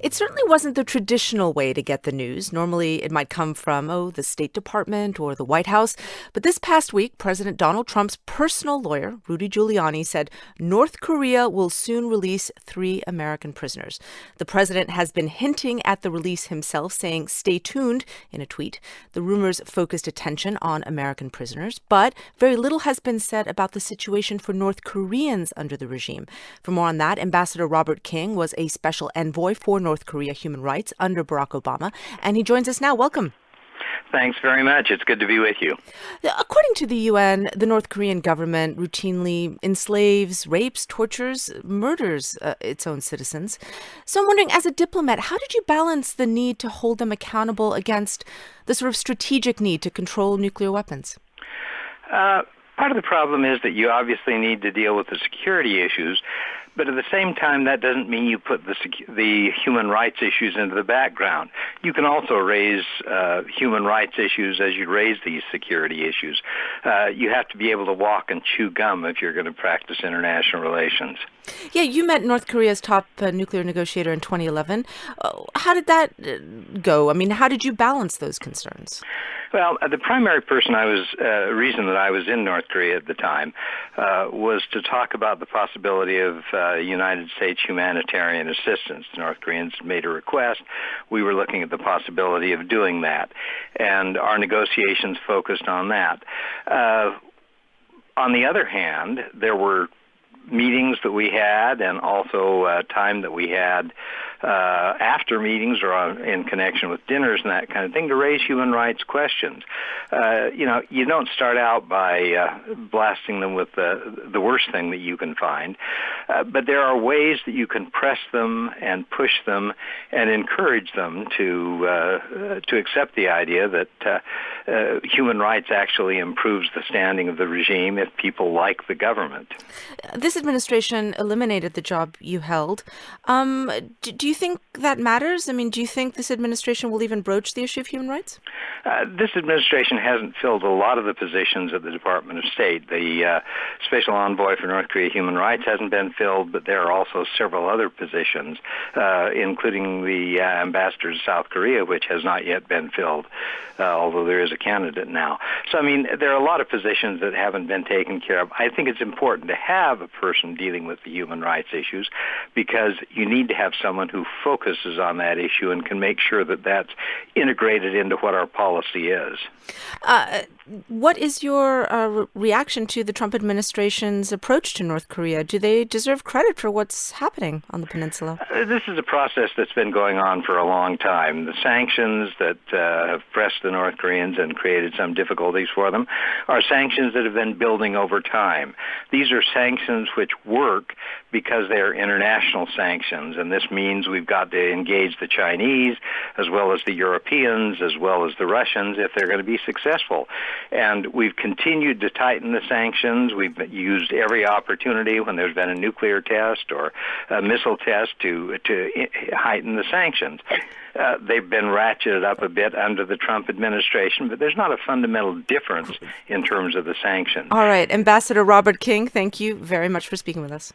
It certainly wasn't the traditional way to get the news. Normally, it might come from, the State Department or the White House. But this past week, President Donald Trump's personal lawyer, Rudy Giuliani, said North Korea will soon release 3 American prisoners. The president has been hinting at the release himself, saying, "Stay tuned," in a tweet. The rumors focused attention on American prisoners, but very little has been said about the situation for North Koreans under the regime. For more on that, Ambassador Robert King was a special envoy for North Korea human rights under Barack Obama, and he joins us now. Welcome. Thanks very much. It's good to be with you. According to the UN, the North Korean government routinely enslaves, rapes, tortures, murders its own citizens. So I'm wondering, as a diplomat, how did you balance the need to hold them accountable against the sort of strategic need to control nuclear weapons? Part of the problem is that you obviously need to deal with the security issues, but at the same time, that doesn't mean you put the human rights issues into the background. You can also raise human rights issues as you raise these security issues. You have to be able to walk and chew gum if you're going to practice international relations. Yeah, you met North Korea's top nuclear negotiator in 2011. How did that go? I mean, how did you balance those concerns? Well, the primary reason that I was in North Korea at the time was to talk about the possibility of United States humanitarian assistance. The North Koreans made a request. We were looking at the possibility of doing that, and our negotiations focused on that. On the other hand, there were meetings that we had and also time that we had after meetings or in connection with dinners and that kind of thing to raise human rights questions. You don't start out by blasting them with the worst thing that you can find, but there are ways that you can press them and push them and encourage them to accept the idea that human rights actually improves the standing of the regime if people like the government. This administration eliminated the job you held. Do you think that matters? I mean, do you think this administration will even broach the issue of human rights? This administration hasn't filled a lot of the positions at the Department of State. The Special Envoy for North Korea Human Rights hasn't been filled, but there are also several other positions, including the Ambassador to South Korea, which has not yet been filled, although there is a candidate now. So, I mean, there are a lot of positions that haven't been taken care of. I think it's important to have a person dealing with the human rights issues because you need to have someone who focuses on that issue and can make sure that that's integrated into what our policy is. What is your reaction to the Trump administration's approach to North Korea? Do they deserve credit for what's happening on the peninsula? This is a process that's been going on for a long time. The sanctions that have pressed the North Koreans and created some difficulties for them are sanctions that have been building over time. These are sanctions which work because they are international sanctions, and this means we've got to engage the Chinese as well as the Europeans as well as the Russians if they're going to be successful. And we've continued to tighten the sanctions. We've used every opportunity when there's been a nuclear test or a missile test to heighten the sanctions. They've been ratcheted up a bit under the Trump administration, but there's not a fundamental difference in terms of the sanctions. All right. Ambassador Robert King, thank you very much for speaking with us.